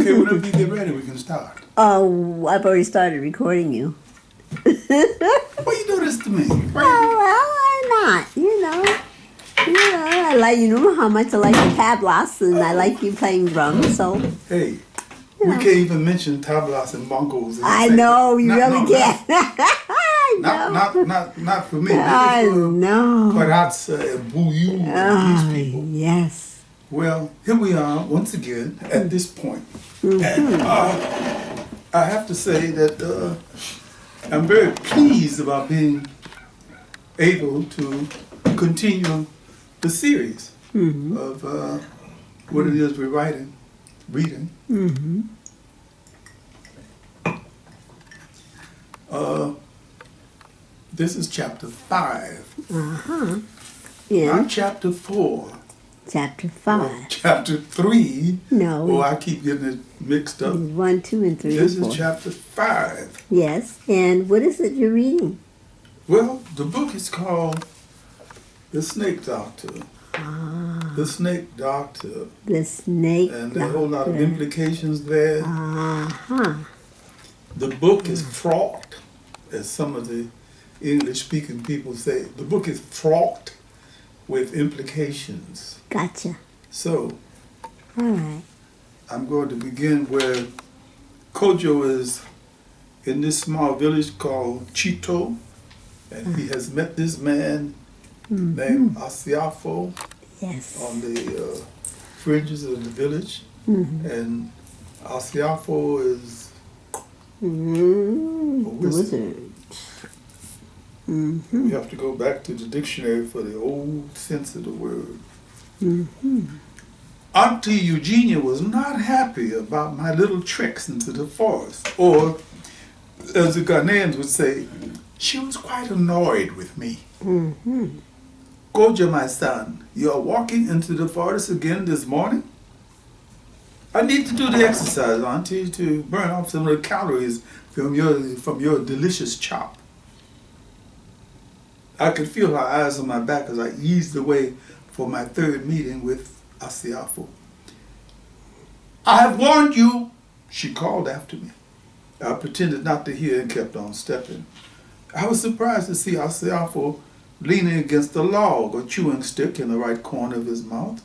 Okay, whenever you get ready, we can start. Oh, I've already started recording you. Why you do this to me? Oh, well, why not? I like, you know how much I like the tablas, and I like you playing drums, so. Hey, we can't even mention tablas and bongos. I know, you really can't. Not for me. I know. Parazza and Bouyou and these people. Yes. Well, here we are once again at this point. And I have to say that I'm very pleased about being able to continue the series of what it is we're reading. This is chapter 5. Yeah. Not chapter 4. Chapter 5. Or chapter 3. No. Oh, I keep getting it mixed up. 1, 2, and 3. This and 4. is chapter 5. Yes. And what is it you're reading? Well, the book is called The Snake Doctor. The Snake Doctor. The Snake And Doctor. there are a whole lot of implications there. The book is fraught, as some of the English-speaking people say. The book is fraught with implications. Gotcha. So, all right. I'm going to begin where Kojo is in this small village called Chito, and he has met this man named Asiafo on the fringes of the village, and Asiafo is a wizard. We have to go back to the dictionary for the old sense of the word. Aunt Eugenia was not happy about my little treks into the forest, or, as the Ghanaians would say, she was quite annoyed with me. Kojo, my son, you are walking into the forest again this morning? I need to do the exercise, Auntie, to burn off some of the calories from your delicious chop. I could feel her eyes on my back as I eased away for my third meeting with Asiafo. I have warned you, she called after me. I pretended not to hear and kept on stepping. I was surprised to see Asiafo leaning against a log, a chewing stick in the right corner of his mouth.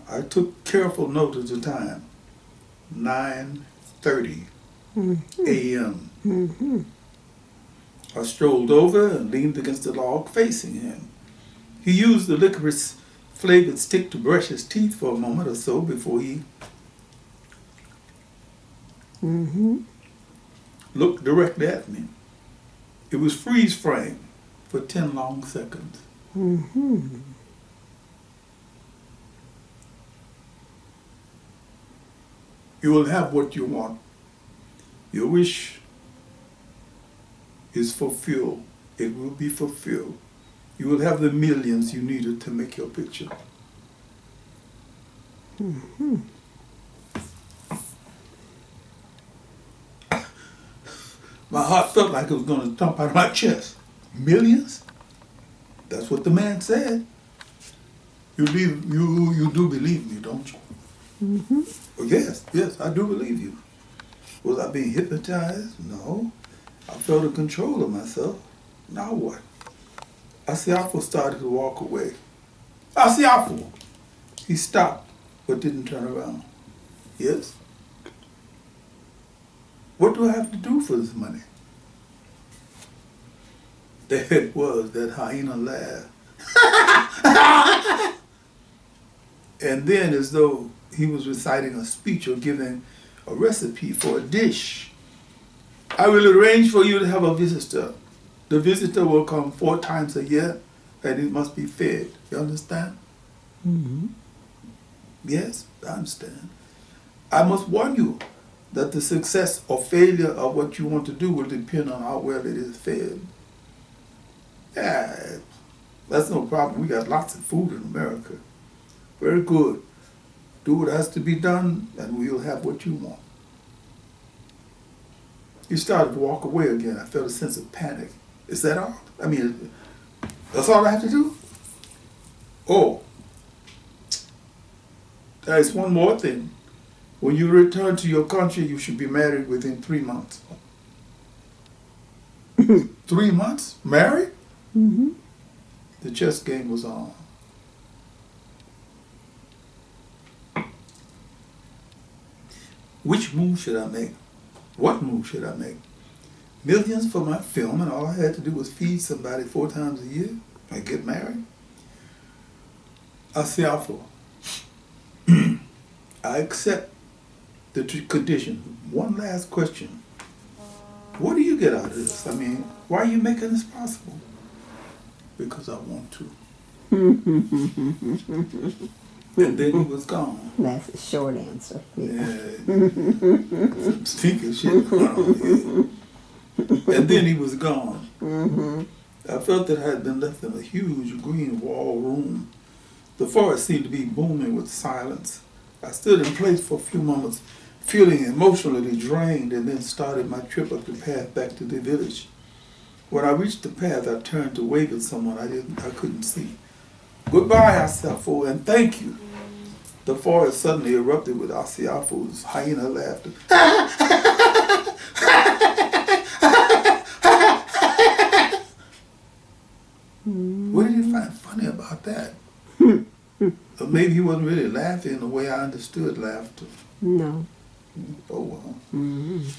I took careful note of the time. 9:30 a.m. I strolled over and leaned against the log facing him. He used the licorice-flavored stick to brush his teeth for a moment or so before he looked directly at me. It was freeze frame for 10 long seconds. You will have what you want. Your wish is fulfilled. It will be fulfilled. You will have the millions you needed to make your picture. My heart felt like it was going to jump out of my chest. Millions? That's what the man said. You do believe me, don't you? Oh, yes, I do believe you. Was I being hypnotized? No. I felt in control of myself. Now what? Asiafo started to walk away. Asiafo! He stopped, but didn't turn around. Yes? What do I have to do for this money? There it was, that hyena laugh. And then, as though he was reciting a speech or giving a recipe for a dish, I will arrange for you to have a visitor. The visitor will come 4 times a year, and it must be fed. You understand? Yes, I understand. I must warn you that the success or failure of what you want to do will depend on how well it is fed. Yeah, that's no problem. We got lots of food in America. Very good. Do what has to be done, and we'll have what you want. He started to walk away again. I felt a sense of panic. Is that all? I mean, that's all I have to do? Oh, there's one more thing. When you return to your country, you should be married within 3 months. 3 months? Married? Mm-hmm. The chess game was on. Which move should I make? What move should I make? Millions for my film, and all I had to do was feed somebody 4 times a year and get married? Asiafo. I accept the condition. One last question. What do you get out of this? I mean, why are you making this possible? Because I want to. And then he was gone. That's a short answer. Yeah. Some stinking shit going on here. And then he was gone. Mm-hmm. I felt that I had been left in a huge green wall room. The forest seemed to be booming with silence. I stood in place for a few moments, feeling emotionally drained, and then started my trip up the path back to the village. When I reached the path, I turned to wave at someone I couldn't see. Goodbye, Asiafo, and thank you. The forest suddenly erupted with Asiafo's hyena laughter. What did you find funny about that? Or maybe he wasn't really laughing the way I understood laughter. No. Oh, well. Mm-hmm.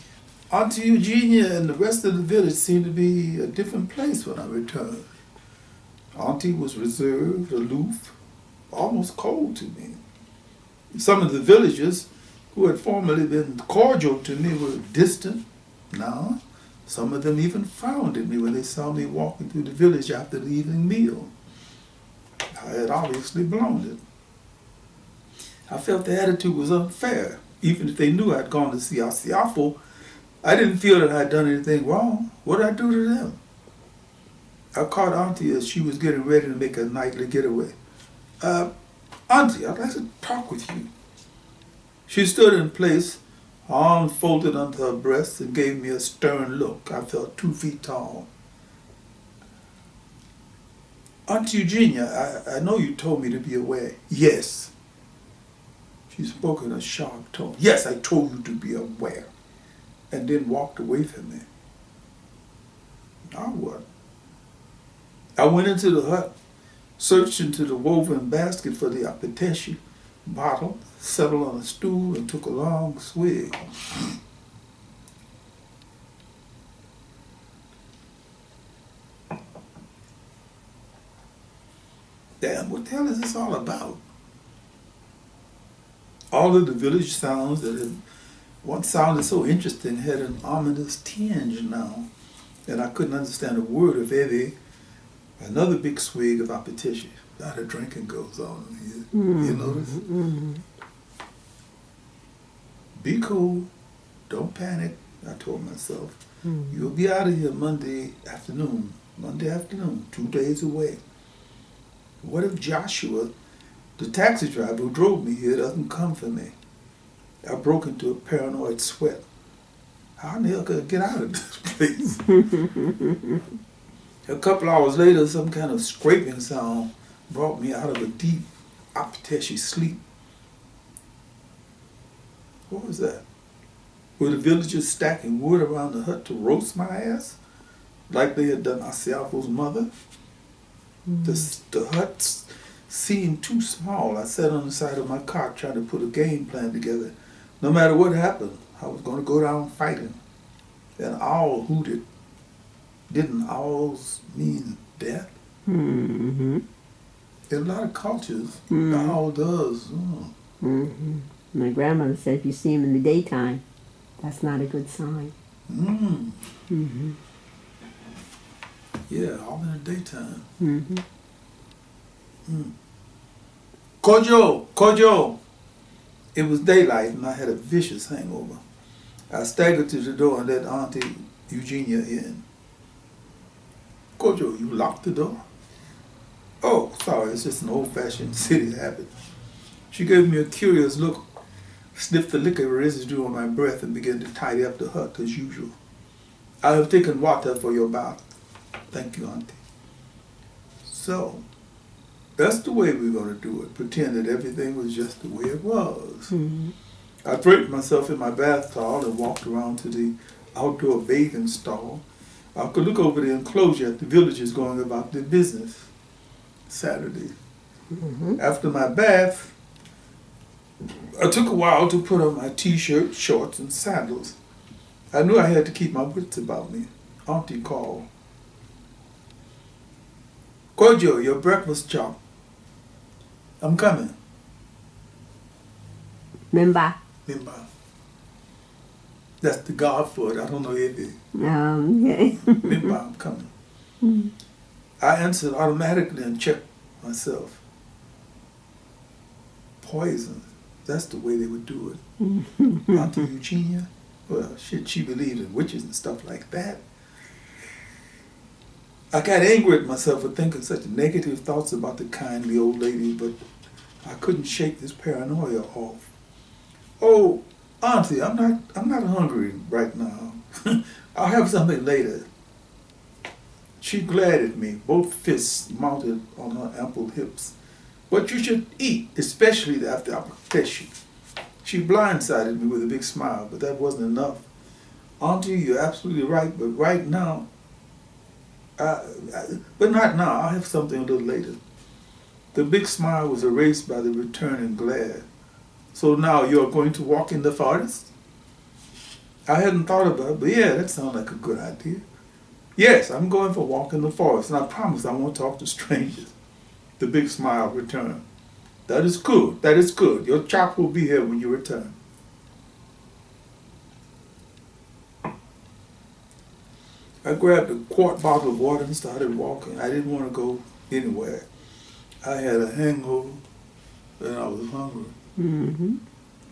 Aunt Eugenia and the rest of the village seemed to be a different place when I returned. Auntie was reserved, aloof, almost cold to me. Some of the villagers who had formerly been cordial to me were distant. Now, some of them even frowned at me when they saw me walking through the village after the evening meal. I had obviously blown it. I felt the attitude was unfair. Even if they knew I'd gone to see Asiafo, I didn't feel that I'd done anything wrong. What did I do to them? I caught Auntie as she was getting ready to make a nightly getaway. Auntie, I'd like to talk with you. She stood in place, arms folded under her breast, and gave me a stern look. I felt 2 feet tall. Aunt Eugenia, I know you told me to be aware. Yes. She spoke in a sharp tone. Yes, I told you to be aware. And then walked away from me. Now what? I went into the hut, searched into the woven basket for the apquits bottle, settled on a stool, and took a long swig. Damn, what the hell is this all about? All of the village sounds that had once sounded so interesting had an ominous tinge now, and I couldn't understand a word of any. Another big swig of apquits. Now the drinking goes on here. You notice? Mm-hmm. Be cool. Don't panic, I told myself. You'll be out of here Monday afternoon. Monday afternoon, 2 days away. What if Joshua, the taxi driver who drove me here, doesn't come for me? I broke into a paranoid sweat. How in the hell could I get out of this place? A couple hours later, some kind of scraping sound brought me out of a deep, apquits sleep. What was that? Were the villagers stacking wood around the hut to roast my ass? Like they had done Asiafo's mother? The hut seemed too small. I sat on the side of my cot trying to put a game plan together. No matter what happened, I was going to go down fighting. An owl hooted. Didn't owls mean death? Mm-hmm. In a lot of cultures, the owl does. Mm-hmm. My grandmother said if you see him in the daytime, that's not a good sign. Mm-hmm. Yeah, all in the daytime. Kojo! It was daylight and I had a vicious hangover. I staggered to the door and let Auntie Eugenia in. Kojo, you locked the door? Oh, sorry, it's just an old-fashioned city habit. She gave me a curious look, sniffed the liquor residue on my breath, and began to tidy up the hut as usual. I have taken water for your bath. Thank you, Auntie. So, that's the way we're going to do it. Pretend that everything was just the way it was. I draped myself in my bath towel and walked around to the outdoor bathing stall. I could look over the enclosure at the villagers going about their business. Saturday. After my bath, I took a while to put on my t-shirt, shorts, and sandals. I knew I had to keep my wits about me. Auntie called. Kojo, your breakfast chop. I'm coming. Remember? That's the God for it. I don't know anything. Okay. I'm coming. I answered automatically and checked myself. Poison. That's the way they would do it. Aunt Eugenia, well, shit, she believed in witches and stuff like that. I got angry at myself for thinking such negative thoughts about the kindly old lady, but I couldn't shake this paranoia off. Oh, Auntie, I'm not hungry right now. I'll have something later. She glared at me, both fists mounted on her ample hips. But you should eat, especially after I confess you. She blindsided me with a big smile, but that wasn't enough. Auntie, you're absolutely right, but right now, but not now. I'll have something a little later. The big smile was erased by the returning glare. So now you're going to walk in the forest? I hadn't thought about it, but yeah, that sounds like a good idea. Yes, I'm going for a walk in the forest, and I promise I won't talk to strangers. The big smile returned. That is good. That is good. Your chop will be here when you return. I grabbed a quart bottle of water and started walking. I didn't want to go anywhere. I had a hangover and I was hungry.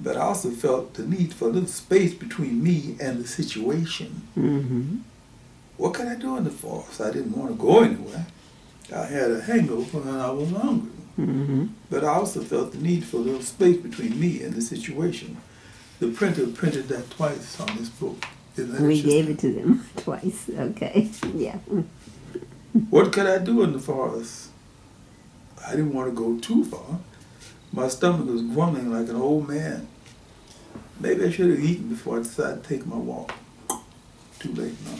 But I also felt the need for a little space between me and the situation. What could I do in the forest? I didn't want to go anywhere. I had a hangover and I was hungry. But I also felt the need for a little space between me and the situation. The printer printed that twice on this book. We gave it to them twice. Okay, yeah. What could I do in the forest? I didn't want to go too far. My stomach was grumbling like an old man. Maybe I should have eaten before I decided to take my walk. Too late now.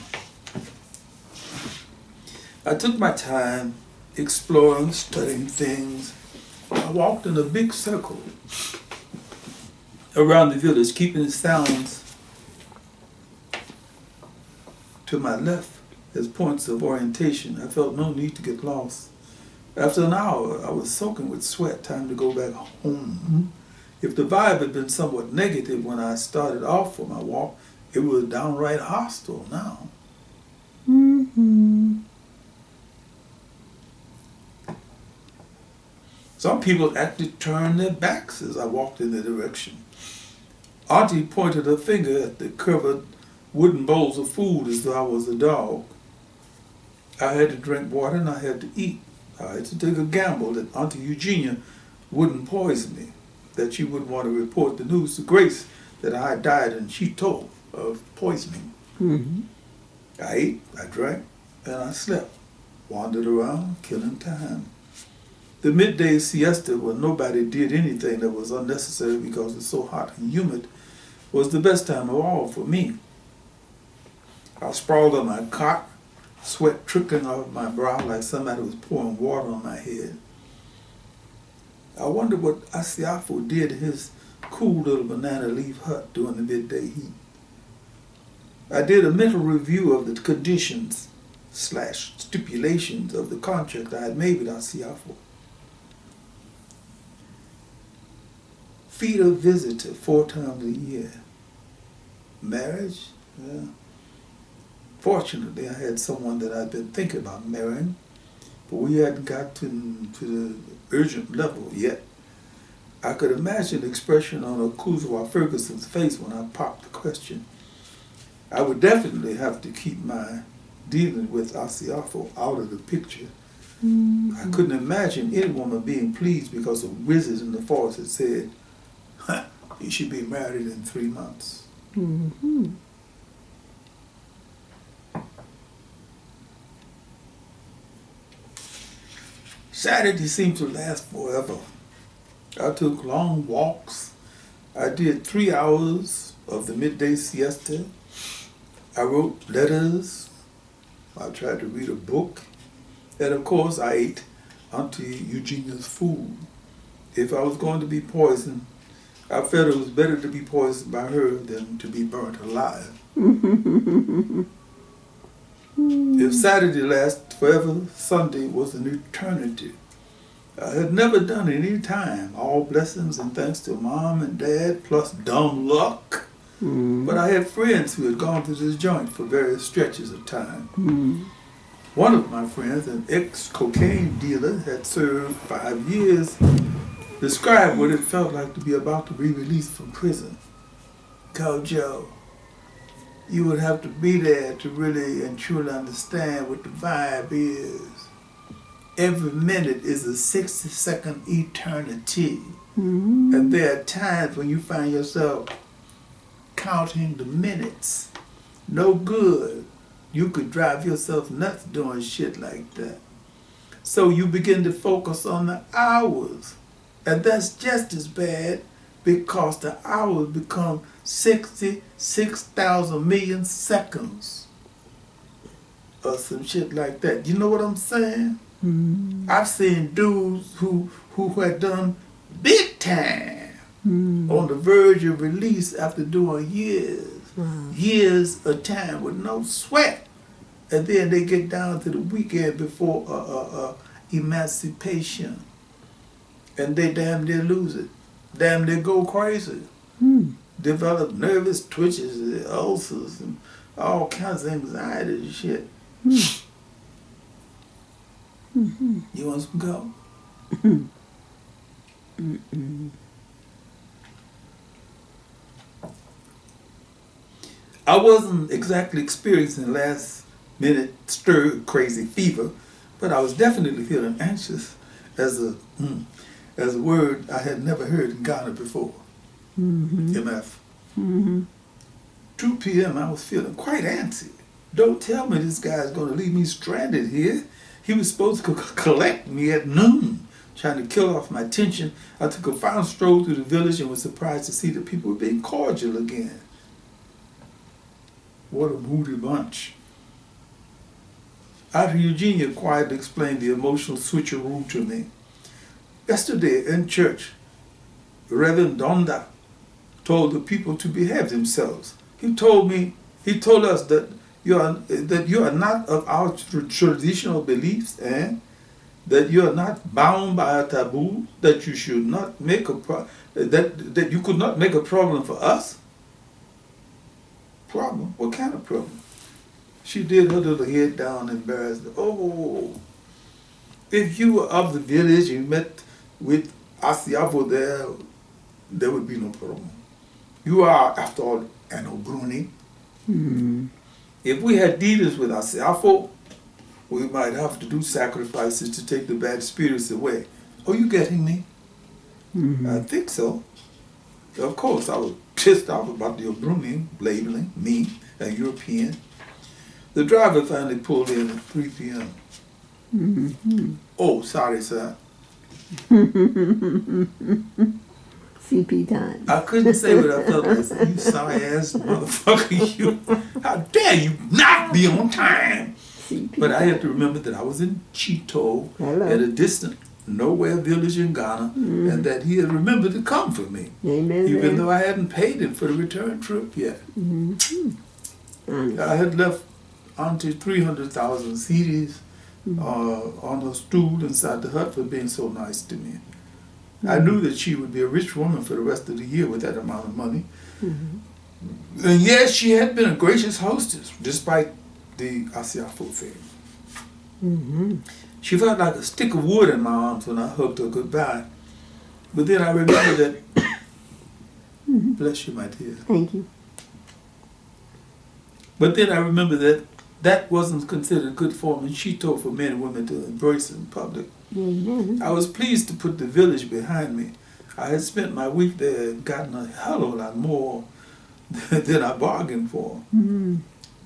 I took my time, exploring, studying things. I walked in a big circle around the village, keeping the sounds to my left as points of orientation. I felt no need to get lost. After an hour, I was soaking with sweat, time to go back home. If the vibe had been somewhat negative when I started off for my walk, it was downright hostile now. Some people actually turned their backs as I walked in their direction. Auntie pointed her finger at the covered wooden bowls of food as though I was a dog. I had to drink water and I had to eat. I had to take a gamble that Aunt Eugenia wouldn't poison me, that she wouldn't want to report the news to Grace that I had died and she told of poisoning. I ate, I drank, and I slept, wandered around, killing time. The midday siesta, when nobody did anything that was unnecessary because it's so hot and humid, was the best time of all for me. I sprawled on my cot, sweat trickling off my brow like somebody was pouring water on my head. I wondered what Asiafo did in his cool little banana leaf hut during the midday heat. I did a mental review of the conditions / stipulations of the contract I had made with Asiafo. Feed a visitor 4 times a year. Marriage? Yeah. Fortunately, I had someone that I'd been thinking about marrying, but we hadn't got to the urgent level yet. I could imagine the expression on Akousa Ferguson's face when I popped the question. I would definitely have to keep my dealing with Asiafo out of the picture. I couldn't imagine any woman being pleased because a wizard in the forest had said, you should be married in 3 months. Saturday seemed to last forever. I took long walks, I did 3 hours of the midday siesta. I wrote letters. I tried to read a book. And of course, I ate Aunt Eugenia's food. If I was going to be poisoned, I felt it was better to be poisoned by her than to be burnt alive. If Saturday lasts forever, Sunday was an eternity. I had never done it any time, all blessings and thanks to Mom and Dad, plus dumb luck. But I had friends who had gone to this joint for various stretches of time. One of my friends, an ex-cocaine dealer, had served 5 years, described what it felt like to be about to be released from prison. Kojo, you would have to be there to really and truly understand what the vibe is. Every minute is a 60-second eternity. And there are times when you find yourself counting the minutes. No good. You could drive yourself nuts doing shit like that. So you begin to focus on the hours. And that's just as bad because the hours become 66,000 million seconds. Or some shit like that. You know what I'm saying? I've seen dudes who had done big time on the verge of release after doing years of time with no sweat. And then they get down to the weekend before emancipation. And they damn near lose it. Damn near go crazy. Develop nervous twitches, ulcers, and all kinds of anxiety and shit. You want some go? I wasn't exactly experiencing last minute stir crazy fever, but I was definitely feeling anxious as a word I had never heard in Ghana before. MF. 2 p.m. I was feeling quite antsy. Don't tell me this guy's going to leave me stranded here. He was supposed to collect me at noon, trying to kill off my tension. I took a final stroll through the village and was surprised to see that people were being cordial again. What a moody bunch. Aunt Eugenia quietly explained the emotional switcheroo to me. Yesterday in church, Reverend Donda told the people to behave themselves. He told us that you are not of our traditional beliefs, and that you are not bound by a taboo, that you should not make that you could not make a problem for us. Problem? What kind of problem? She did her little head down, embarrassed. Oh, if you were of the village and you met with Asiafo there would be no problem. You are, after all, an Obruni. If we had dealings with Asiafo, we might have to do sacrifices to take the bad spirits away. Are you getting me? I think so. Of course, I was pissed off about the Obruni labeling me a European. The driver finally pulled in at 3 p.m. Oh, sorry, sir. CP time. I couldn't say what I felt. I said, you sorry ass motherfucker, you. How dare you not be on time? CP But I had to remember that I was in Chito at a distant nowhere village in Ghana, and that he had remembered to come for me. Amen. Even though I hadn't paid him for the return trip yet. I had left Auntie 300,000 CDs on her stool inside the hut for being so nice to me. I knew that she would be a rich woman for the rest of the year with that amount of money. And yes, she had been a gracious hostess, despite the Asiafo thing. She felt like a stick of wood in my arms when I hugged her goodbye. But then I remembered that, bless you, my dear. Thank you. But then I remembered that that wasn't considered good form in Chito for men and women to embrace in public. I was pleased to put the village behind me. I had spent my week there and gotten a hell of a lot more than I bargained for.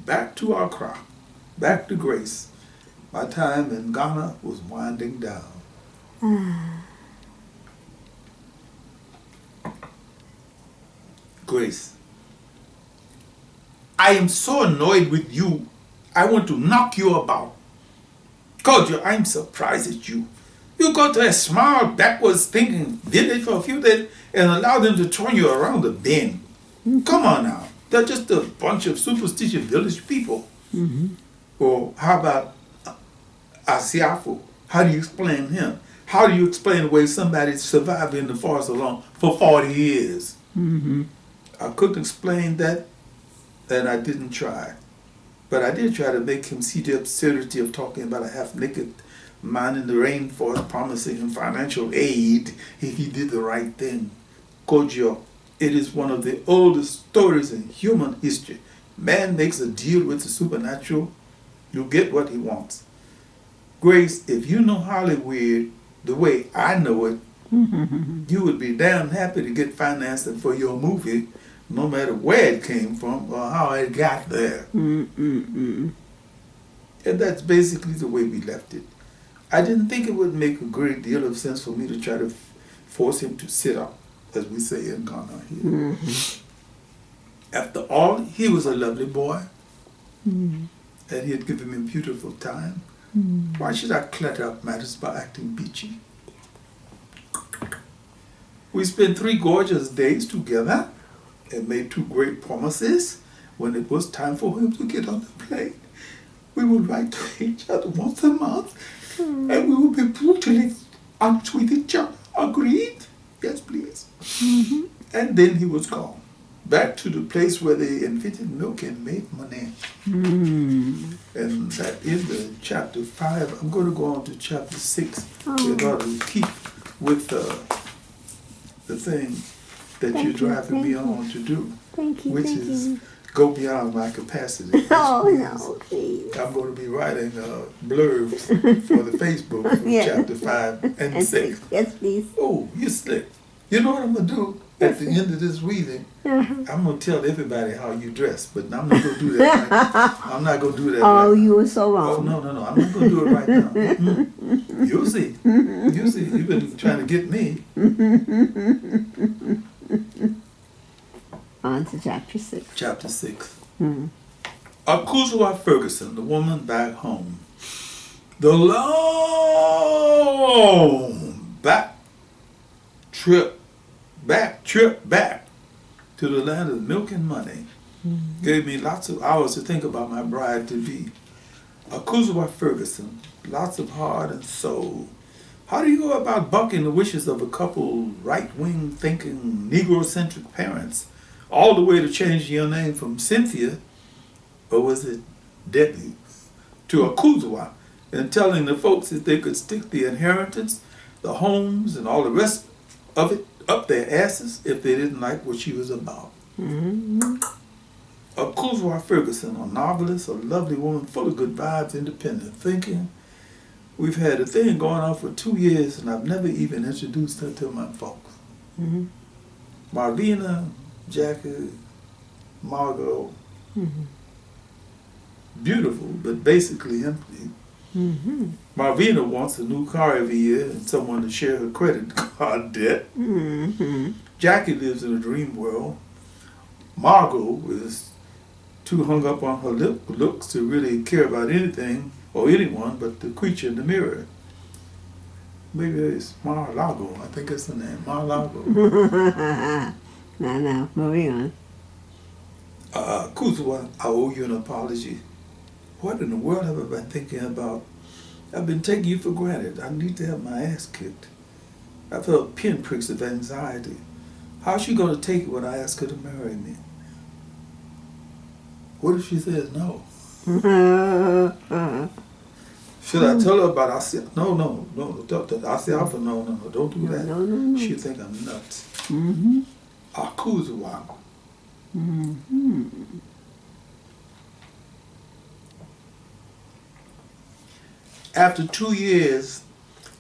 Back to Accra, back to Grace. My time in Ghana was winding down. Grace, I am so annoyed with you, I want to knock you about. Kojo, I'm surprised at you. You go to a small, backwards thinking village for a few days and allow them to turn you around the bend. Come on now. They're just a bunch of superstitious village people. Or how about Asiafo? How do you explain him? How do you explain the way somebody survived in the forest alone for 40 years? I couldn't explain that, and I didn't try. But I did try to make him see the absurdity of talking about a half-naked man in the rainforest promising him financial aid if he did the right thing. Kojo, it is one of the oldest stories in human history. Man makes a deal with the supernatural, you get what he wants. Grace, if you know Hollywood the way I know it, you would be damn happy to get financing for your movie, no matter where it came from or how it got there. And that's basically the way we left it. I didn't think it would make a great deal of sense for me to try to force him to sit up, as we say in Ghana here. After all, he was a lovely boy, and he had given me a beautiful time. Why should I clutter up matters by acting bitchy? We spent 3 gorgeous days together and made 2 great promises. When it was time for him to get on the plane, we would write to each other once a month, and we would be brutally honest with each other. Agreed? Yes, please. And then he was gone, back to the place where they invented milk and made money. And that is the chapter 5. I'm going to go on to chapter 6 in order to keep with the thing that you're driving me on to do, which is go beyond my capacity. Oh, no, please. I'm going to be writing blurbs for the Facebook for chapter 5 and 6. Yes, please. Oh, you slick. You know what I'm going to do? At the end of this reading, I'm going to tell everybody how you dress, but I'm not going to do that right. I'm not going to do that Oh, right you now. were so wrong. Oh, no. I'm not going to do it right now. You'll see. You'll see. You've been trying to get me. On to chapter 6. Chapter 6. Akousa Ferguson, the woman back home. The long back trip back to the land of milk and money gave me lots of hours to think about my bride-to-be. Akousa Ferguson, lots of heart and soul. How do you go about bucking the wishes of a couple right-wing thinking Negro-centric parents all the way to changing your name from Cynthia, or was it Debbie, to Akosua, and telling the folks that they could stick the inheritance, the homes, and all the rest of it up their asses if they didn't like what she was about? Akousa Ferguson, a novelist, a lovely woman full of good vibes, independent thinking. We've had a thing going on for 2 years, and I've never even introduced her to my folks. Marvina, Jackie, Margot, beautiful, but basically empty. Marvina wants a new car every year and someone to share her credit card debt. Jackie lives in a dream world. Margot is too hung up on her looks to really care about anything or anyone but the creature in the mirror. Maybe it's Mar-a-Lago. I think it's the name, Mar-a-Lago. No, moving on. Akousa, I owe you an apology. What in the world have I been thinking about? I've been taking you for granted. I need to have my ass kicked. I felt pinpricks of anxiety. How's she going to take it when I ask her to marry me? What if she says no? Should I tell her about Asiafo? No, Asiafo, no, don't do that. No. She'll think I'm nuts. Akousa. After 2 years,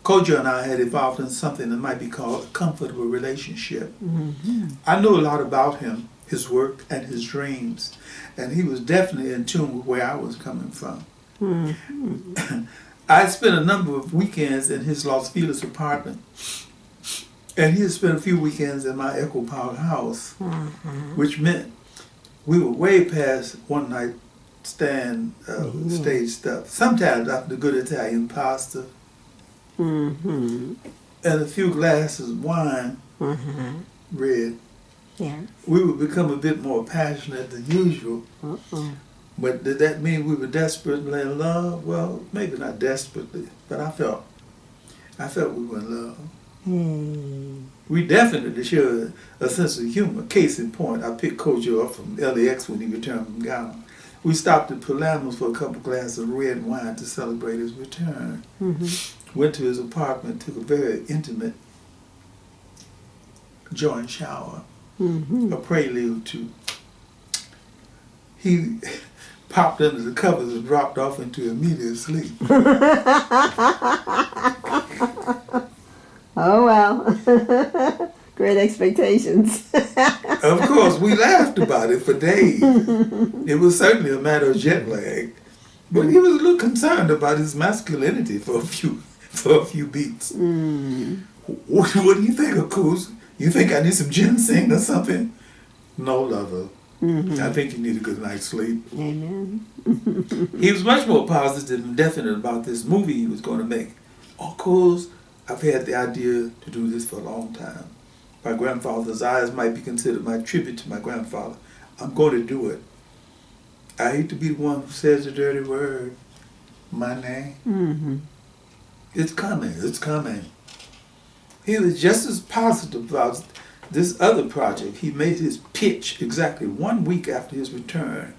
Kojo and I had evolved into something that might be called a comfortable relationship. I knew a lot about him, his work, and his dreams, and he was definitely in tune with where I was coming from. I spent a number of weekends in his Los Feliz apartment, And he had spent a few weekends in my Echo Park house, which meant we were way past one night stand stage stuff. Sometimes after good Italian pasta and a few glasses of wine, red, we would become a bit more passionate than usual. But did that mean we were desperately in love? Well, maybe not desperately, but I felt we were in love. We definitely shared a sense of humor. Case in point, I picked Kojo up from LAX when he returned from Ghana. We stopped at Palermo's for a couple glasses of red wine to celebrate his return. Went to his apartment, took a very intimate joint shower, a prelude to. He popped under the covers and dropped off into immediate sleep. Oh, well. Great expectations. Of course, we laughed about it for days. It was certainly a matter of jet lag. But he was a little concerned about his masculinity for a few beats. What do you think, Akousa? You think I need some ginseng or something? No, lover. I think you need a good night's sleep. Amen. He was much more positive and definite about this movie he was going to make. Of course, I've had the idea to do this for a long time. My grandfather's eyes might be considered my tribute to my grandfather. I'm going to do it. I hate to be the one who says the dirty word. My name. It's coming. It's coming. He was just as positive about this other project. He made his pitch exactly 1 week after his return.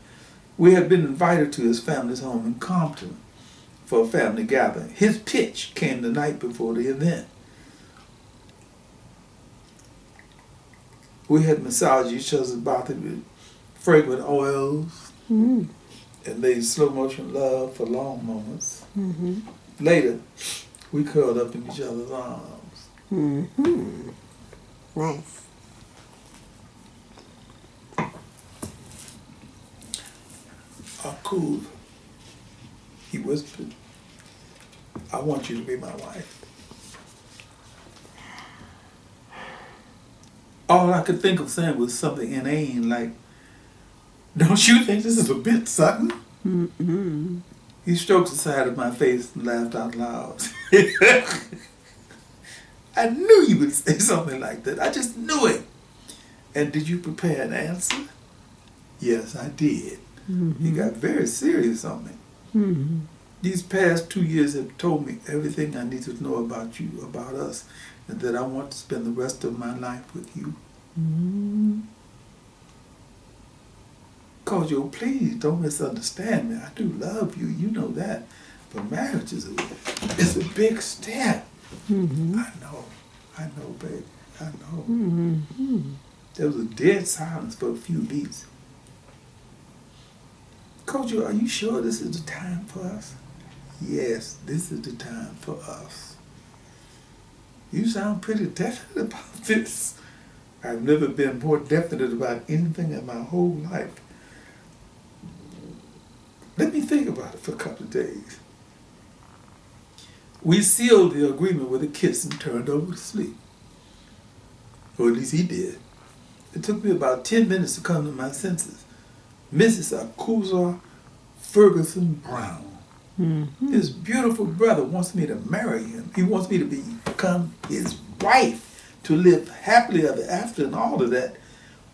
We had been invited to his family's home in Compton for a family gathering. His pitch came the night before the event. We had massaged each other's body with fragrant oils and made slow motion love for long moments. Later, we curled up in each other's arms. Nice. Akousa, he whispered, I want you to be my wife. All I could think of saying was something inane like, don't you think this is a bit sudden? He stroked the side of my face and laughed out loud. I knew you would say something like that. I just knew it. And did you prepare an answer? Yes, I did. He got very serious on me. These past 2 years have told me everything I need to know about you, about us, and that I want to spend the rest of my life with you. Kojo, please don't misunderstand me. I do love you, you know that. But marriage is a big step. I know, baby, I know. There was a dead silence for a few beats. Kojo, are you sure this is the time for us? Yes, this is the time for us. You sound pretty definite about this. I've never been more definite about anything in my whole life. Let me think about it for a couple of days. We sealed the agreement with a kiss and turned over to sleep. Or at least he did. It took me about 10 minutes to come to my senses. Mrs. Akousa Ferguson Brown. His beautiful brother wants me to marry him. He wants me to become his wife, to live happily ever after and all of that.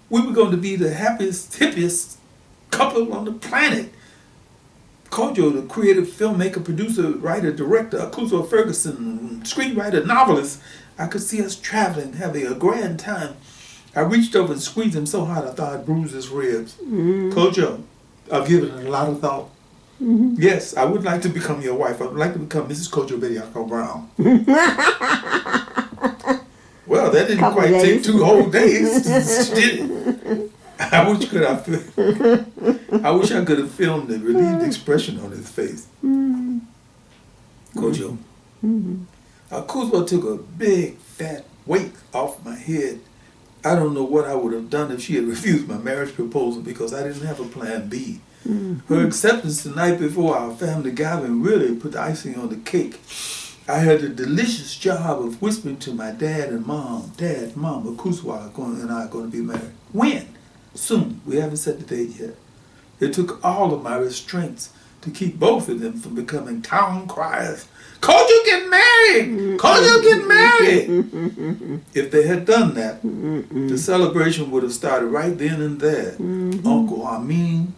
We were going to be the happiest, hippiest couple on the planet. Kojo, the creative filmmaker, producer, writer, director, Akousa Ferguson, screenwriter, novelist. I could see us traveling, having a grand time. I reached over and squeezed him so hard I thought I'd bruise his ribs. Kojo, I've given it a lot of thought. Yes, I would like to become your wife. I would like to become Mrs. Kojo Bediako Brown. Well, that didn't quite take 2 whole days. Did it? I wish I could have filmed the relieved expression on his face. Kojo, Akousa took a big fat weight off my head. I don't know what I would have done if she had refused my marriage proposal because I didn't have a plan B. Her acceptance the night before our family gathering really put the icing on the cake. I had the delicious job of whispering to my dad and mom, Akosua and I are going to be married. When? Soon. We haven't set the date yet. It took all of my restraints to keep both of them from becoming town criers. Kojo get married! Kojo get married! If they had done that, the celebration would have started right then and there. Uncle Amin,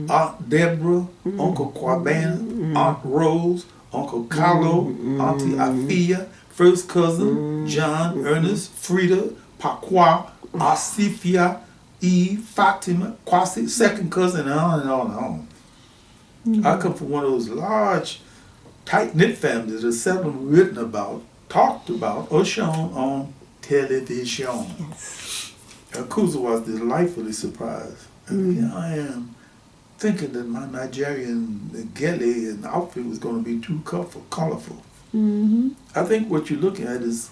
Aunt Deborah, Uncle Quabana, Aunt Rose, Uncle Carlo, Auntie Afia, first cousin, John, Ernest, Frida, Pakwa, Asifia, Eve, Fatima, Kwasi, second cousin, and on and on and on. I come from one of those large, tight-knit families that are seldom written about, talked about, or shown on television. Akousa was delightfully surprised. And here I am, thinking that my Nigerian gele and outfit was going to be too colorful. I think what you're looking at is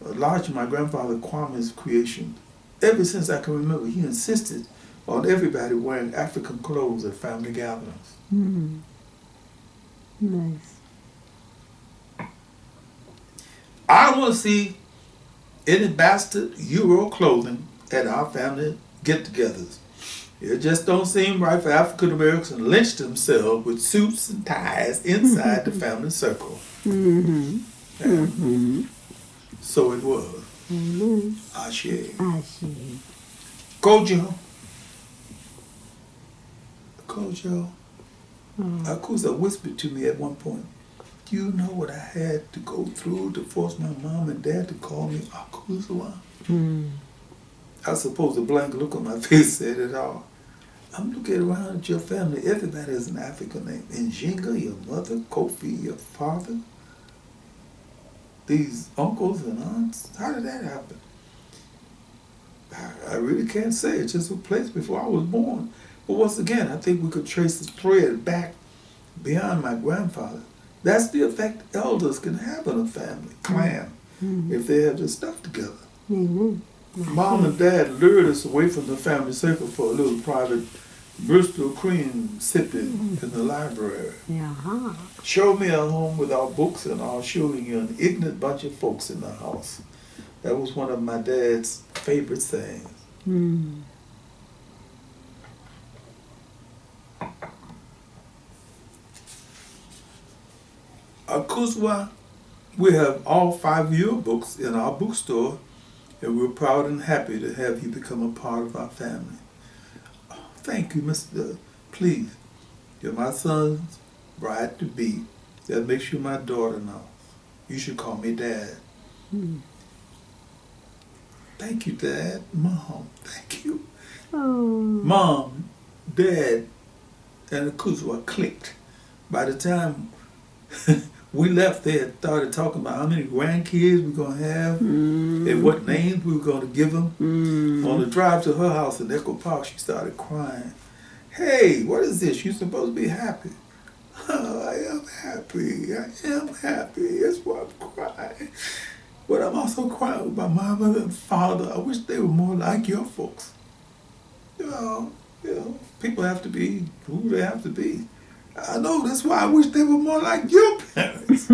largely my grandfather Kwame's creation. Ever since I can remember, he insisted on everybody wearing African clothes at family gatherings. Nice. I don't want to see any bastard Euro clothing at our family get-togethers. It just don't seem right for African Americans to lynch themselves with suits and ties inside the family circle. So it was. Ashe. Kojo. Akousa whispered to me at one point, "Do you know what I had to go through to force my mom and dad to call me Akosua?" I suppose the blank look on my face said it all. I'm looking around at your family. Everybody has an African name. Njinga, your mother, Kofi, your father. These uncles and aunts. How did that happen? I really can't say. It just took place before I was born. But once again, I think we could trace the thread back beyond my grandfather. That's the effect elders can have on a family, clan, if they have their stuff together. Mom and Dad lured us away from the family circle for a little private Bristol cream sipping in the library. Show me a home without books and I'll show you an ignorant bunch of folks in the house. That was one of my dad's favorite sayings. Akosua, we have all 5 of your books in our bookstore, and we're proud and happy to have you become a part of our family. Oh, thank you, Mr. Please, you're my son's bride-to-be. That makes you my daughter now. You should call me Dad. Thank you, Dad. Mom, thank you. Mom, Dad, and Akosua clicked. By the time we left, they had started talking about how many grandkids we're going to have and what names we were going to give them. On the drive to her house in Echo Park, she started crying. Hey, what is this? You're supposed to be happy. Oh, I am happy. I am happy. That's why I'm crying. But I'm also crying with my mother and father. I wish they were more like your folks. You know, people have to be who they have to be. I know, that's why I wish they were more like your parents.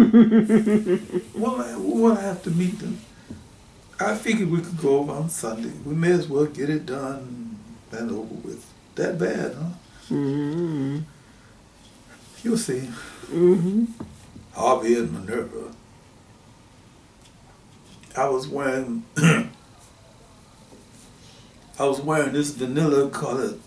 Well, I have to meet them. I figured we could go over on Sunday. We may as well get it done and over with. That bad, huh? You'll see. Harvey and Minerva. I was wearing this vanilla-colored,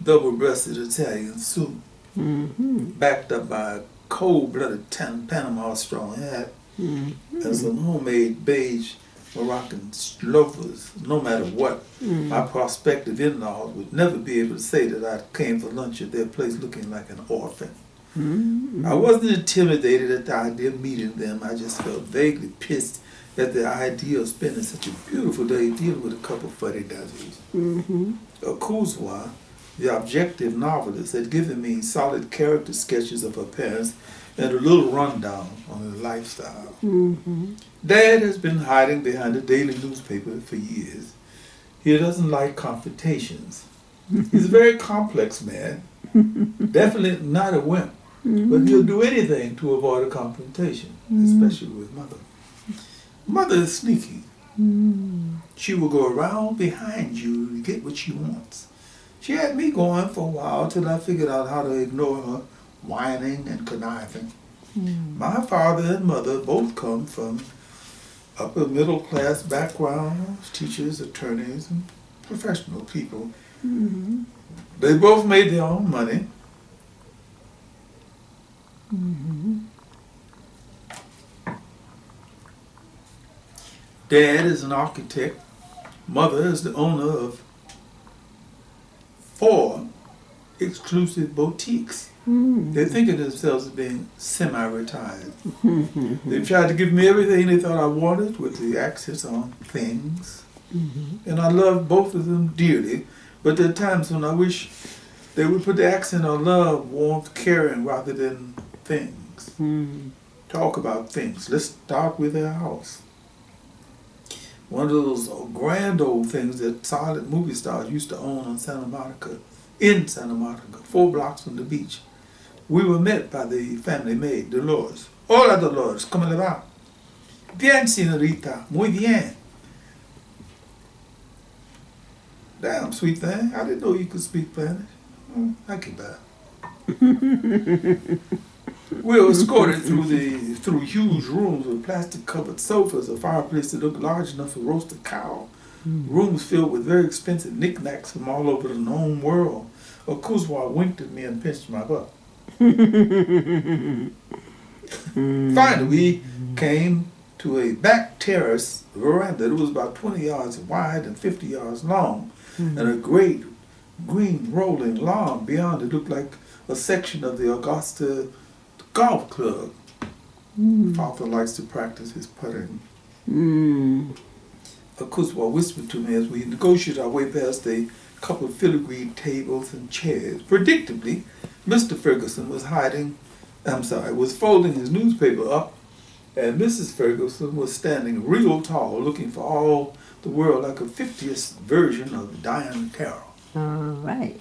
double-breasted Italian suit. Backed up by a cold-blooded Panama straw hat and some homemade beige Moroccan loafers. No matter what, my prospective in-laws would never be able to say that I came for lunch at their place looking like an orphan. I wasn't intimidated at the idea of meeting them. I just felt vaguely pissed at the idea of spending such a beautiful day dealing with a couple fuddy-duddies. Akosua, the objective novelist, had given me solid character sketches of her parents and a little rundown on her lifestyle. Dad has been hiding behind a daily newspaper for years. He doesn't like confrontations. He's a very complex man, definitely not a wimp. But he'll do anything to avoid a confrontation, especially with mother. Mother is sneaky. She will go around behind you to get what she wants. She had me going for a while till I figured out how to ignore her whining and conniving. My father and mother both come from upper middle class backgrounds, teachers, attorneys, and professional people. They both made their own money. Dad is an architect. Mother is the owner of 4 exclusive boutiques. They think of themselves as being semi-retired. They tried to give me everything they thought I wanted with the access on things. And I love both of them dearly, but there are times when I wish they would put the accent on love, warmth, caring rather than things. Talk about things. Let's start with their house. One of those grand old things that silent movie stars used to own on Santa Monica, in Santa Monica, 4 blocks from the beach. We were met by the family maid, Dolores. Hola, Dolores, ¿cómo le va? Bien, señorita, muy bien. Damn, sweet thing, I didn't know you could speak Spanish. I can buy. We were escorted through huge rooms with plastic-covered sofas, a fireplace that looked large enough to roast a cow, rooms filled with very expensive knickknacks from all over the known world. Akosua winked at me and pinched my butt. Finally, we came to a back terrace veranda. It was about 20 yards wide and 50 yards long, and a great green rolling lawn beyond it looked like a section of the Augusta golf club. Father likes to practice his putting. Akosua whispered to me as we negotiated our way past a couple of filigree tables and chairs. Predictably, Mr. Ferguson was folding his newspaper up, and Mrs. Ferguson was standing real tall, looking for all the world like a 50th version of Diana Carroll. All right.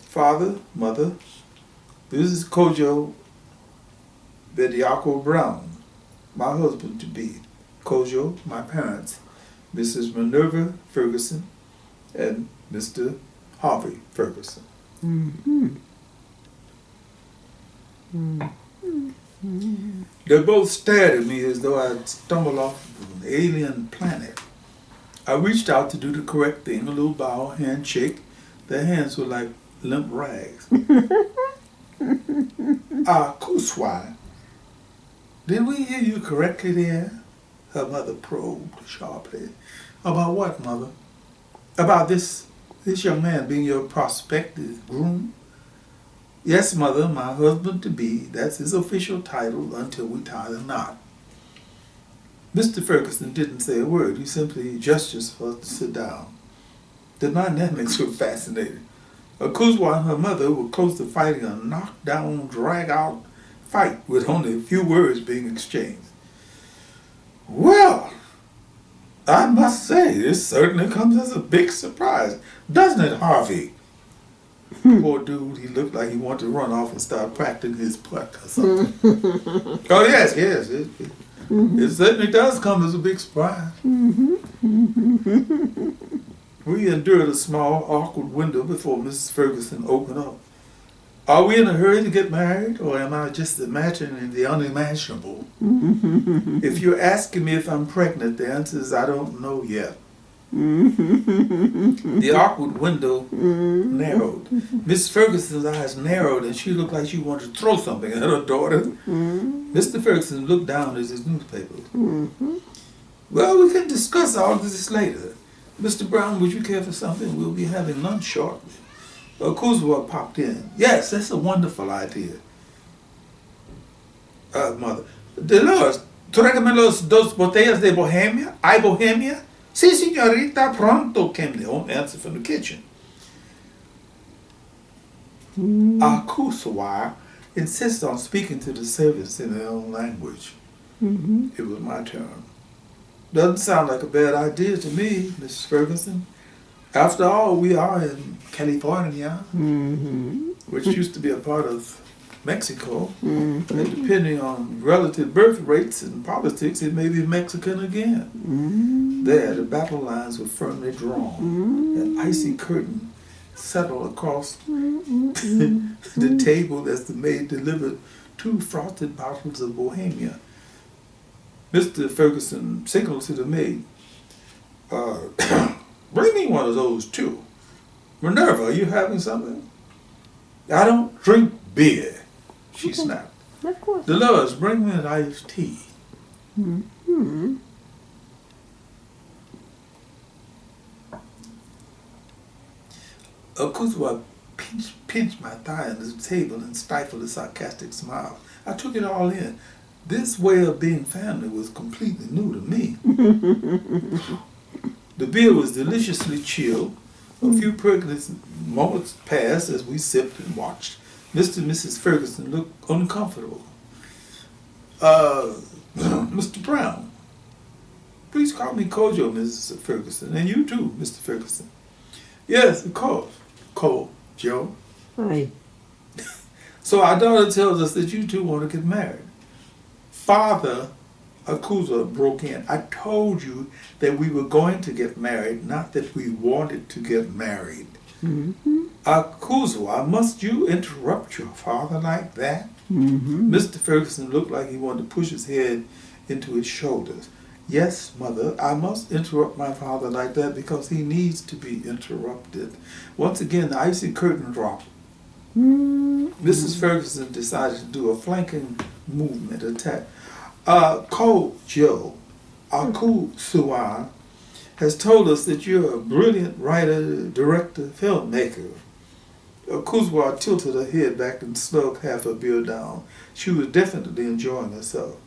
Father, mother, this is Kojo Bediako Brown, my husband-to-be. Kojo, my parents, Mrs. Minerva Ferguson, and Mr. Harvey Ferguson. They both stared at me as though I'd stumbled off an alien planet. I reached out to do the correct thing, a little bow, handshake. Their hands were like limp rags. Akosua, did we hear you correctly there? Her mother probed sharply. About what, mother? About this young man being your prospective groom? Yes, mother, my husband-to-be. That's his official title until we tie the knot. Mr. Ferguson didn't say a word. He simply gestures for us to sit down. The dynamics were fascinating. Akosua and her mother were close to fighting a knockdown, drag-out fight with only a few words being exchanged. Well, I must say, this certainly comes as a big surprise, doesn't it, Harvey? Poor dude, he looked like he wanted to run off and start practicing his putt or something. Oh, yes, it certainly does come as a big surprise. We endured a small, awkward window before Mrs. Ferguson opened up. Are we in a hurry to get married, or am I just imagining the unimaginable? If you're asking me if I'm pregnant, the answer is I don't know yet. The awkward window narrowed. Miss Ferguson's eyes narrowed, and she looked like she wanted to throw something at her daughter. Mr. Ferguson looked down at his newspaper. Well, we can discuss all of this later. Mr. Brown, would you care for something? We'll be having lunch shortly. Akosua popped in. Yes, that's a wonderful idea. Mother. Dolores, tráigame los 2 botellas de Bohemia. ¿Hay Bohemia? Sí, señorita, pronto, came the own answer from the kitchen. Akosua insists on speaking to the servants in their own language. It was my turn. Doesn't sound like a bad idea to me, Mrs. Ferguson. After all, we are in California, which used to be a part of Mexico. And depending on relative birth rates and politics, it may be Mexican again. There, the battle lines were firmly drawn. An icy curtain settled across the table as the maid delivered 2 frosted bottles of Bohemia. Mr. Ferguson signaled to the maid, bring me one of those too. Minerva, are you having something? I don't drink beer, she snapped. Of course. Dolores, bring me an iced tea. Akosua pinched my thigh under the table and stifled a sarcastic smile. I took it all in. This way of being family was completely new to me. The beer was deliciously chilled. A few pregnant moments passed as we sipped and watched. Mr. and Mrs. Ferguson looked uncomfortable. Mr. Brown, please call me Kojo, Mrs. Ferguson, and you too, Mr. Ferguson. Yes, of course. Kojo. Hi. So our daughter tells us that you two want to get married. Father Akousa broke in. I told you that we were going to get married, not that we wanted to get married. Akousa, must you interrupt your father like that? Mr. Ferguson looked like he wanted to push his head into his shoulders. Yes, mother, I must interrupt my father like that because he needs to be interrupted. Once again, the icy curtain dropped. Mrs. Ferguson decided to do a flanking movement attack. Kojo, Akosua, has told us that you're a brilliant writer, director, filmmaker. Akosua tilted her head back and slugged half her beer down. She was definitely enjoying herself.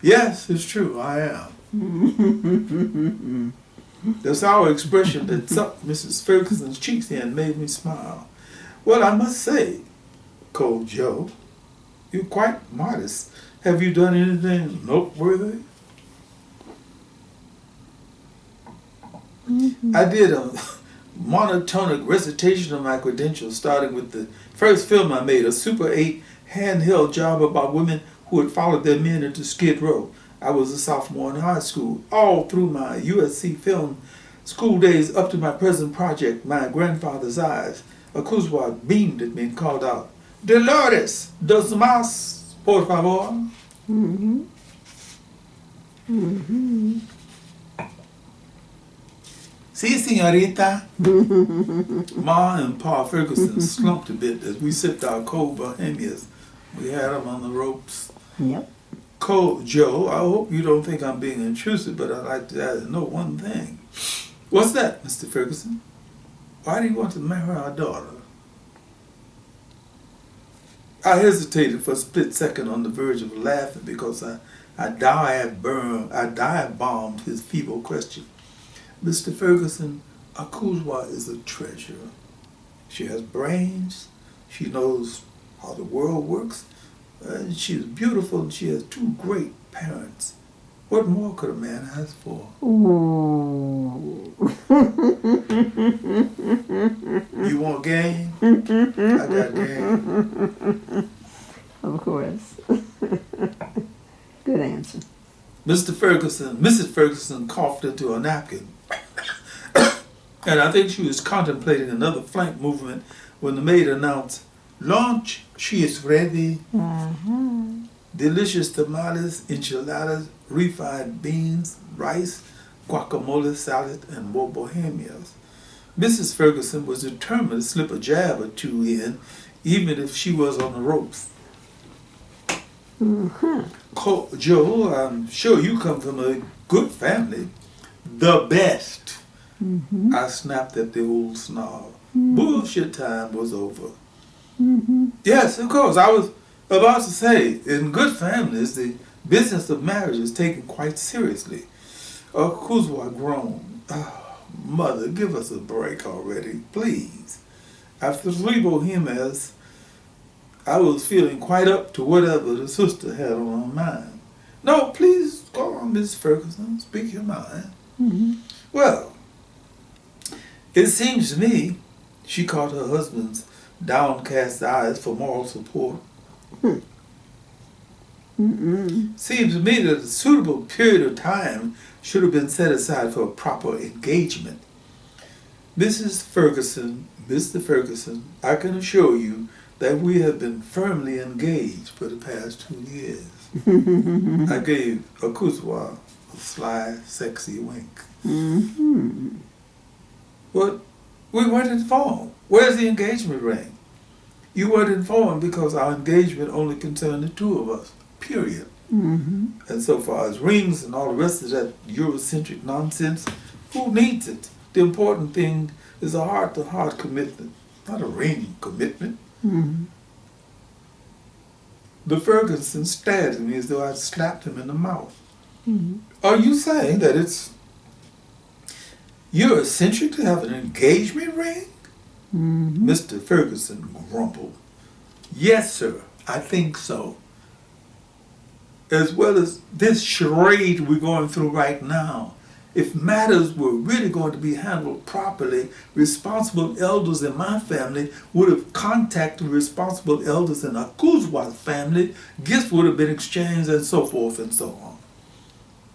Yes, it's true, I am. The sour expression that sucked Mrs. Ferguson's cheeks in made me smile. Well, I must say, Kojo, you're quite modest. Have you done anything noteworthy? I did a monotonic recitation of my credentials, starting with the first film I made, a Super 8 handheld job about women who had followed their men into Skid Row. I was a sophomore in high school. All through my USC film school days up to my present project, My Grandfather's Eyes, Akosua beamed at me and called out, Dolores, dos más, por favor. Si, señorita. Ma and Pa Ferguson slumped a bit as we sipped our cold Bohemias. We had them on the ropes. Yep. Kojo, I hope you don't think I'm being intrusive, but I'd like to know one thing. What's that, Mr. Ferguson? Why do you want to marry our daughter? I hesitated for a split second on the verge of laughing because I dive-bombed his feeble question. Mr. Ferguson, Akosua is a treasure. She has brains, she knows how the world works, she is beautiful, and she has 2 great parents. What more could a man ask for? Ooh. You want game? I got game. Of course. Good answer. Mrs. Ferguson coughed into a napkin. And I think she was contemplating another flank movement when the maid announced, lunch, she is ready. Delicious tamales, enchiladas, refried beans, rice, guacamole salad, and more Bohemias. Mrs. Ferguson was determined to slip a jab or 2 in, even if she was on the ropes. Kojo, I'm sure you come from a good family. The best. I snapped at the old snob. Bullshit time was over. Yes, of course. I was about to say, in good families, the business of marriage is taken quite seriously. Akosua groaned. Oh, Mother, give us a break already, please. After 3 Bohemias, I was feeling quite up to whatever the sister had on her mind. No, please go on, Miss Ferguson. Speak your mind. Well, it seems to me, she caught her husband's downcast eyes for moral support. Seems to me that a suitable period of time should have been set aside for a proper engagement. Mrs. Ferguson, Mr. Ferguson, I can assure you that we have been firmly engaged for the past 2 years. I gave Akosua a sly, sexy wink. But we weren't informed. Where's the engagement ring? You weren't informed because our engagement only concerned the two of us, period. And so far as rings and all the rest of that Eurocentric nonsense, who needs it? The important thing is a heart-to-heart commitment, not a ring commitment. The Ferguson stared at me as though I'd slapped him in the mouth. Are you saying that it's Eurocentric to have an engagement ring? Mr. Ferguson grumbled. Yes, sir, I think so. As well as this charade we're going through right now. If matters were really going to be handled properly, responsible elders in my family would have contacted responsible elders in Akousa's family, gifts would have been exchanged, and so forth and so on.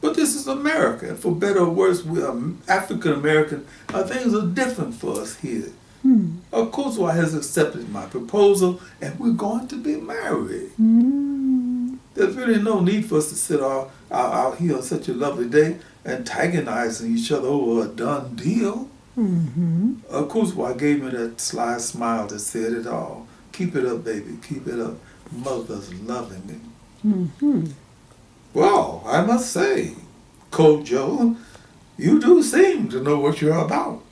But this is America, and for better or worse, we are African American. Things are different for us here. Akosua has accepted my proposal, and we're going to be married. There's really no need for us to sit out here on such a lovely day antagonizing each other over a done deal. Akosua gave me that sly smile that said it all. Keep it up, baby, keep it up. Mother's loving me. Well, I must say, Kojo, you do seem to know what you're about.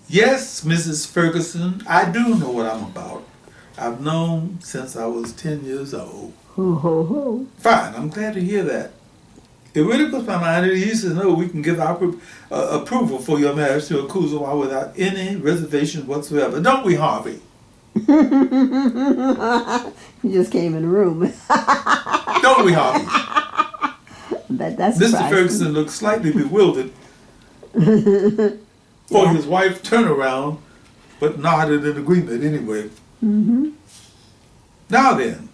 Yes, Mrs. Ferguson, I do know what I'm about. I've known since I was 10 years old. Fine, I'm glad to hear that. It really puts my mind at ease to know we can give our approval for your marriage to Akousa without any reservation whatsoever. Don't we, Harvey? You just came in the room. Don't we, Harvey? That's Mr. Ferguson looked slightly bewildered. For his wife turned around, but nodded in agreement anyway. Now then,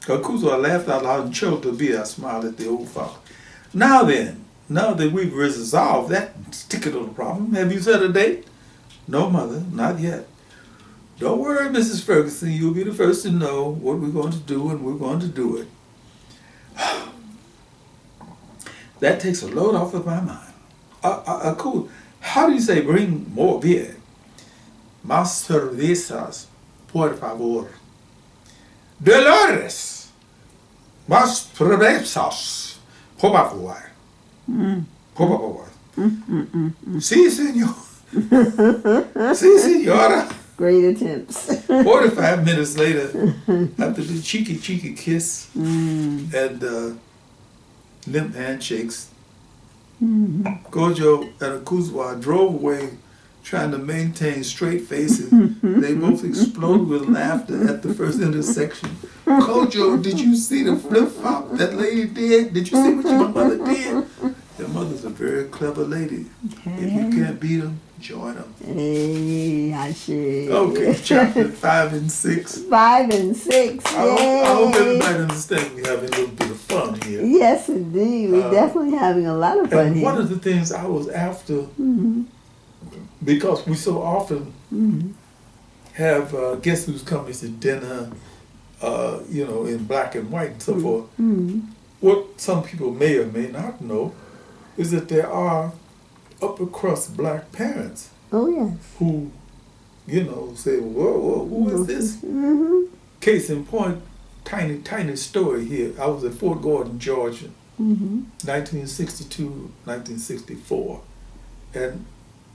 Akousa laughed out loud and choked a beer. I smiled at the old fellow. Now then, now that we've resolved that sticky little problem, have you set a date? No, Mother, not yet. Don't worry, Mrs. Ferguson. You'll be the first to know what we're going to do, and we're going to do it. That takes a load off of my mind. Cool. How do you say bring more beer? Más cervezas, por favor. Dolores, más cervezas, por favor. Por favor. Sí, señor. Sí, señora. Great attempts. 45 minutes later, after the cheeky kiss and limp handshakes, Kojo and Akosua drove away trying to maintain straight faces. They both exploded with laughter at the first intersection. Kojo, did you see the flip-flop that lady did? Did you see what your mother did? Your mother's a very clever lady. If you can't beat them, join them. Hey, I see. Okay, chapter 5 and 6. 5 and 6, I hope everybody understands we're having a little bit of fun here. Yes, indeed. We're definitely having a lot of fun and here. one of the things I was after, because we so often have guests who's coming to dinner, in black and white and so forth. What some people may or may not know is that there are upper crust black parents. Oh, yes. Who, say, whoa, who is this? Case in point, tiny story here. I was at Fort Gordon, Georgia, 1962, 1964, and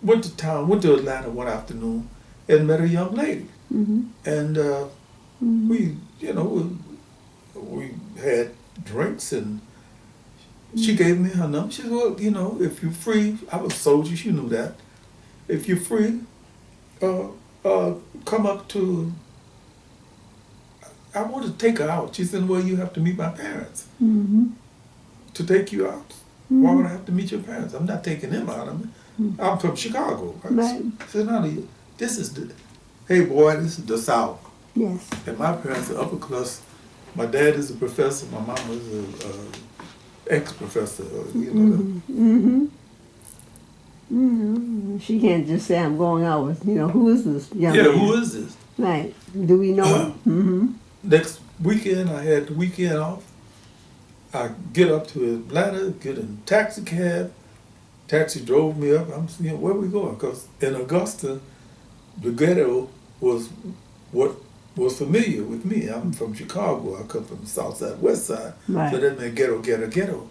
went to Atlanta one afternoon and met a young lady. And we had drinks, and she gave me her number. She said, well, if you're free, I was a soldier, she knew that. If you're free, come up to, I want to take her out. She said, well, you have to meet my parents to take you out. Why would I have to meet your parents? I'm not taking them out. I'm from Chicago. Right. I said, honey, hey boy, this is the South. Yes. And my parents are upper class. My dad is a professor. My mom is a ex-professor. You know. She can't just say I'm going out with, who is this young man? Who is this? Right. Do we know him? Next weekend, I had the weekend off. I get up to Atlanta, get in a taxi cab. Taxi drove me up. I'm saying, where we going? Because in Augusta, the ghetto was what was familiar with me. I'm from Chicago. I come from the south side, west side. Right. So that meant ghetto.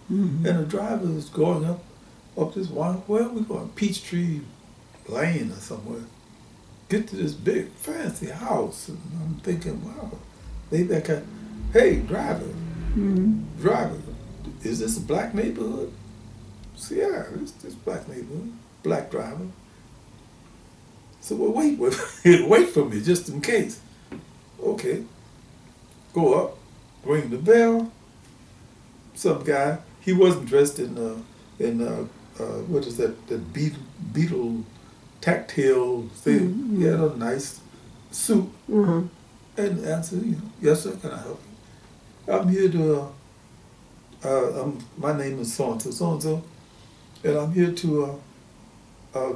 And the driver was going up this one. Where are we going? Peachtree Lane or somewhere. Get to this big fancy house. And I'm thinking, wow. Hey, driver. Driver, is this a black neighborhood? So yeah, this black neighborhood, black driver. So well, wait for me just in case. Okay, go up, ring the bell. Some guy, he wasn't dressed in what is that beetle tactile thing. He had a nice suit. And answered, yes sir, can I help you? I'm here to. My name is so and so, and I'm here to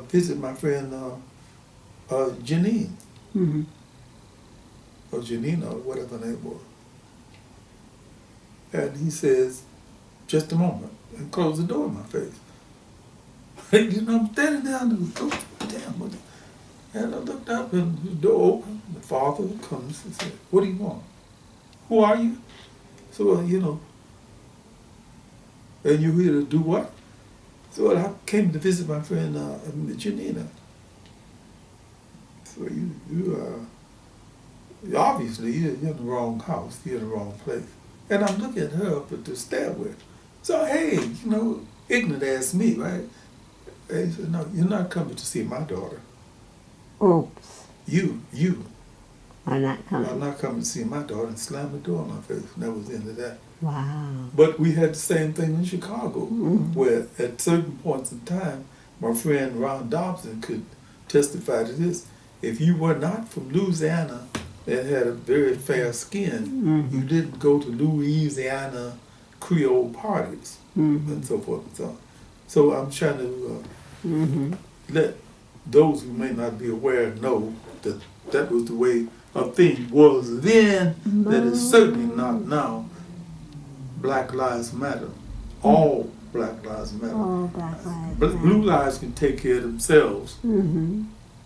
visit my friend Janine, or Janina, or whatever her name was. And he says, "Just a moment," and closed the door in my face. I'm standing down and go, damn. And I looked up, and the door opened. The father comes and said, "What do you want? Who are you?" So, and you here to do what? So I came to visit my friend Janina. So you obviously you're in the wrong house, you're in the wrong place. And I'm looking at her up at the stairway. So hey, ignorant ass me, right? And he said, "No, you're not coming to see my daughter. Oops. You I'm not coming. I'm not coming to see my daughter," and slammed the door in my face. And that was the end of that. Wow. But we had the same thing in Chicago, where at certain points in time, my friend Ron Dobson could testify to this. If you were not from Louisiana and had a very fair skin, you didn't go to Louisiana Creole parties and so forth and so on. So I'm trying to let those who may not be aware know that that was the way a thing was then, that is certainly not now. Black Lives Matter. All Black Lives Matter. All Black Lives Matter. Blue lives can take care of themselves.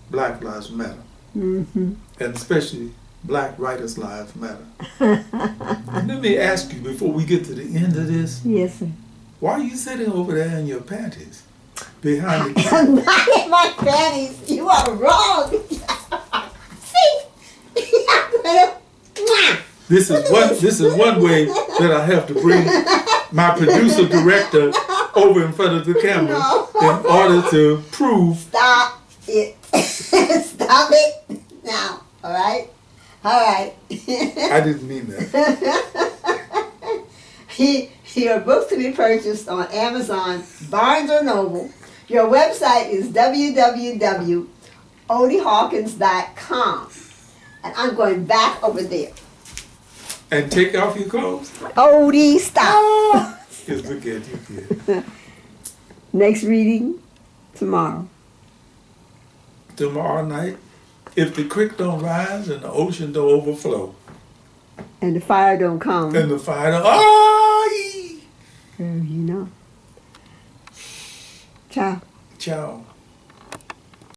Black Lives Matter. And especially Black writers' lives matter. And let me ask you before we get to the end of this. Yes, sir. Why are you sitting over there in your panties? Behind the I'm not in my panties. You are wrong. See? This is one way that I have to bring my producer director over in front of the camera in order to prove. Stop it. Stop it now. All right? All right. I didn't mean that. Your books can be purchased on Amazon, Barnes & Noble. Your website is www.odiehawkins.com. And I'm going back over there. And take off your clothes? Odie, stop. Just look at you kid. Next reading tomorrow. Tomorrow night, if the creek don't rise and the ocean don't overflow. And the fire don't come. And the fire don't... Girl, you know. Ciao. Ciao.